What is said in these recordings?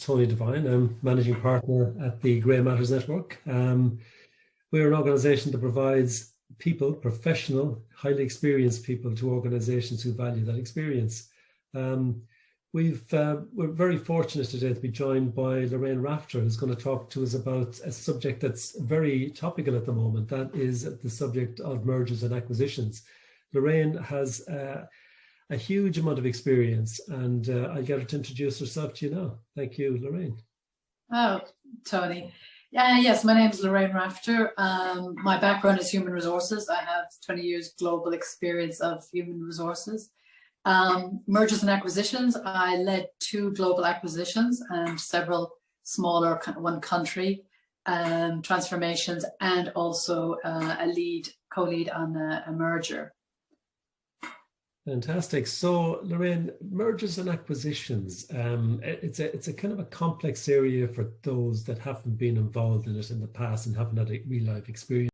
Tony Devine. I'm managing partner at the Grey Matters Network. We're an organization that provides people, professional, highly experienced people, to organizations who value that experience. We're very fortunate today to be joined by Lorraine Rafter, who's going to talk to us about a subject that's very topical at the moment. That is the subject of mergers and acquisitions. Lorraine has a huge amount of experience, and I'll get her to introduce herself to you now. Thank you, Lorraine. Oh, Tony. Yes, my name is Lorraine Rafter. My background is human resources. I have 20 years global experience of human resources. Mergers and acquisitions. I led 2 global acquisitions and several smaller one country transformations, and also a co-lead on a merger. Fantastic. So, Lorraine, mergers and acquisitions, it's a kind of a complex area for those that haven't been involved in it in the past and haven't had a real life experience.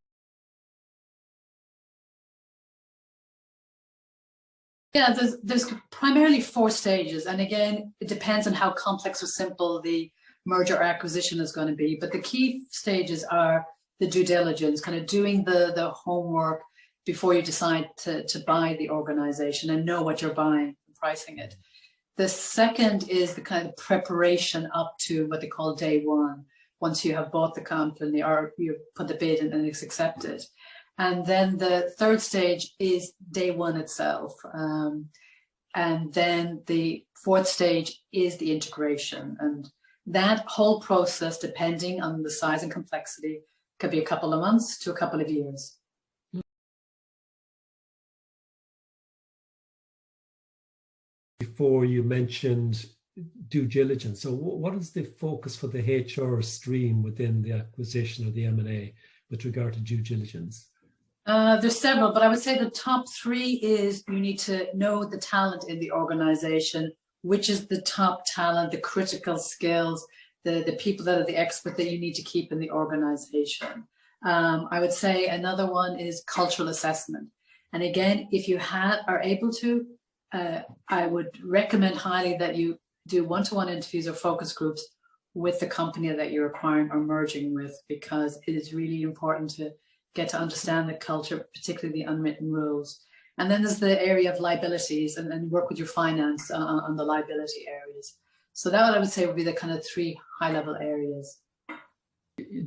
Yeah, there's primarily 4 stages. And again, it depends on how complex or simple the merger or acquisition is going to be. But the key stages are the due diligence, kind of doing the homework before you decide to buy the organization and know what you're buying and pricing it. The second is the kind of preparation up to what they call day one, once you have bought the company or you put the bid and it's accepted. And then the third stage is day one itself. And then the fourth stage is the integration. And that whole process, depending on the size and complexity, could be a couple of months to a couple of years. Before, you mentioned due diligence. So what is the focus for the HR stream within the acquisition or the M&A with regard to due diligence? There's several, but I would say the top 3 is you need to know the talent in the organization, which is the top talent, the critical skills, the people that are the expert that you need to keep in the organization. I would say another one is cultural assessment. And again, if you are able to, I would recommend highly that you do one-to-one interviews or focus groups with the company that you're acquiring or merging with, because it is really important to get to understand the culture, particularly the unwritten rules. And then there's the area of liabilities and work with your finance on the liability areas. So that I would say would be the kind of 3 high-level areas.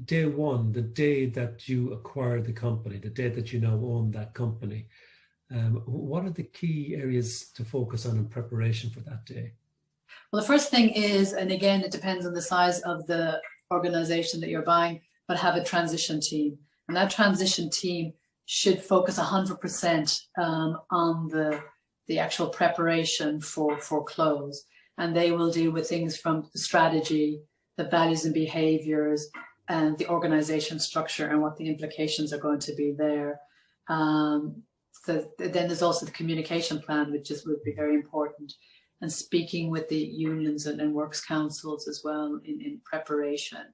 Day one, the day that you acquire the company, the day that you now own that company, what are the key areas to focus on in preparation for that day? Well, the first thing is, and again, it depends on the size of the organization that you're buying, but have a transition team. And that transition team should focus 100% on the actual preparation for close. And they will deal with things from the strategy, the values and behaviors, and the organization structure and what the implications are going to be there. Then there's also the communication plan, which would be very important, and speaking with the unions and works councils as well in preparation.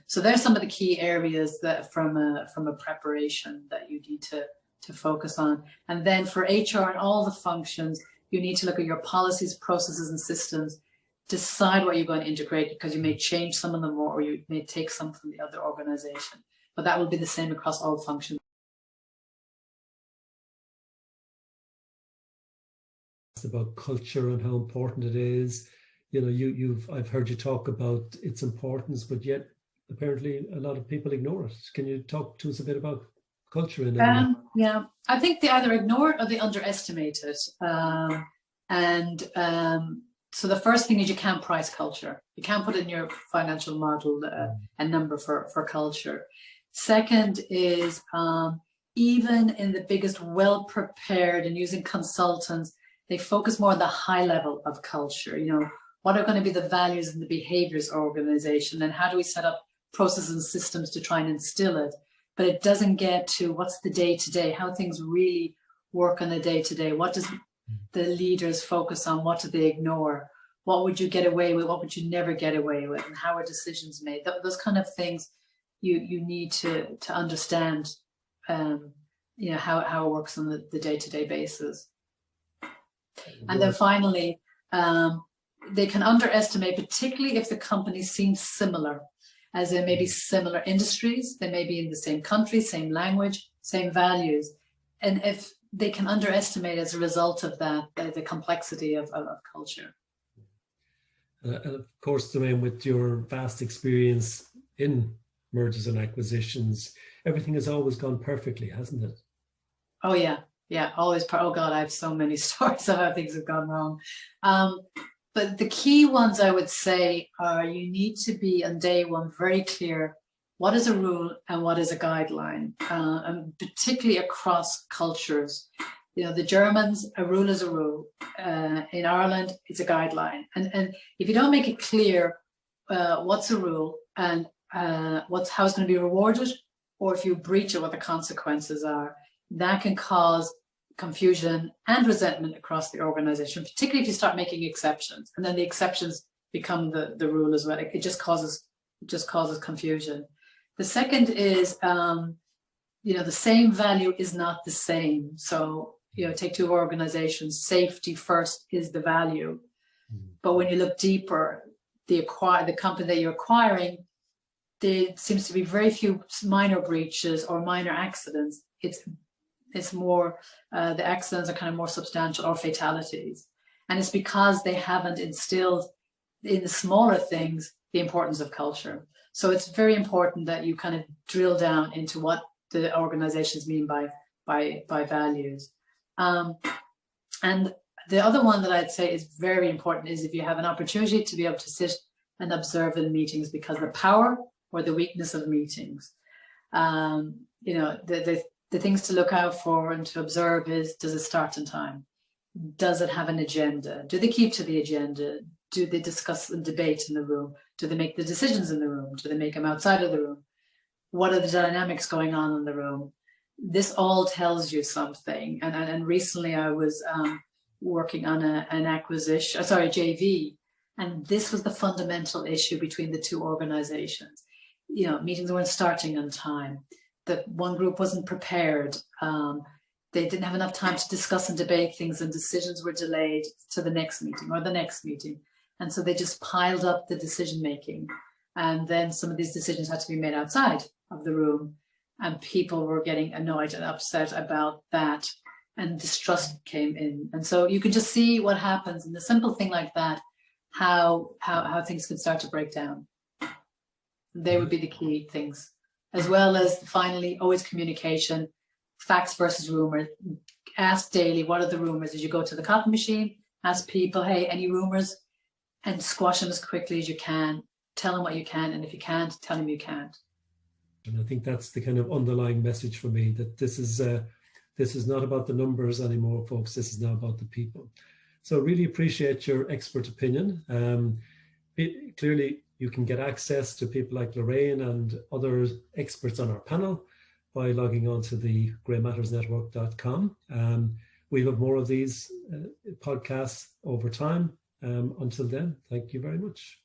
So there's some of the key areas that from a preparation that you need to focus on. And then for HR and all the functions, you need to look at your policies, processes, and systems, decide what you're going to integrate, because you may change some of them or you may take some from the other organization. But that will be the same across all functions. About culture and how important it is. You know, I've heard you talk about its importance, but yet apparently a lot of people ignore it. Can you talk to us a bit about culture in it? Yeah, I think they either ignore it or they underestimate it. So the first thing is you can't price culture. You can't put in your financial model a number for culture. Second is even in the biggest well-prepared and using consultants, they focus more on the high level of culture. You know, what are going to be the values and the behaviors of organization, and how do we set up processes and systems to try and instill it? But it doesn't get to what's the day-to-day, how things really work on a day-to-day. What does the leaders focus on? What do they ignore? What would you get away with? What would you never get away with? And how are decisions made? Those kind of things you need to understand, you know, how it works on the day-to-day basis. And then finally, they can underestimate, particularly if the companies seem similar, as there may be similar industries, they may be in the same country, same language, same values. And if they can underestimate as a result of that, the complexity of culture. And of course, Lorraine, with your vast experience in mergers and acquisitions, everything has always gone perfectly, hasn't it? Oh yeah, yeah, always. Oh God, I have so many stories of how things have gone wrong. But the key ones I would say are you need to be on day one very clear what is a rule and what is a guideline, and particularly across cultures. You know, the Germans, a rule is a rule. In Ireland, it's a guideline. And if you don't make it clear what's a rule and how it's going to be rewarded, or if you breach it, what the consequences are, that can cause confusion and resentment across the organization, particularly if you start making exceptions, and then the exceptions become the rule as well. It just causes confusion. The second is, you know, the same value is not the same. So, you know, take two organizations, safety first is the value. But when you look deeper, the company that you're acquiring, there seems to be very few minor breaches or minor accidents. It's more, the accidents are kind of more substantial, or fatalities. And it's because they haven't instilled in the smaller things the importance of culture. So it's very important that you kind of drill down into what the organizations mean by values. And the other one that I'd say is very important is if you have an opportunity to be able to sit and observe in meetings, because the power or the weakness of meetings, you know, the things to look out for and to observe is, does it start in time? Does it have an agenda? Do they keep to the agenda? Do they discuss and debate in the room? Do they make the decisions in the room? Do they make them outside of the room? What are the dynamics going on in the room? This all tells you something. And recently I was working on an acquisition, JV, and this was the fundamental issue between the two organizations. You know, meetings weren't starting on time. That one group wasn't prepared. They didn't have enough time to discuss and debate things, and decisions were delayed to the next meeting or the next meeting. And so they just piled up the decision making. And then some of these decisions had to be made outside of the room, and people were getting annoyed and upset about that, and distrust came in. And so you can just see what happens in the simple thing like that, how things can start to break down. They would be the key things, as well as finally always communication, facts versus rumors. Ask daily, what are the rumors? As you go to the copy machine, ask people, hey, any rumors? And squash them as quickly as you can. Tell them what you can, and if you can't, tell them you can't. And I think that's the kind of underlying message for me, that this is not about the numbers anymore, folks. This is now about the people. So really appreciate your expert opinion. Clearly, you can get access to people like Lorraine and other experts on our panel by logging on to the greymattersnetwork.com. We'll have more of these podcasts over time. Until then, thank you very much.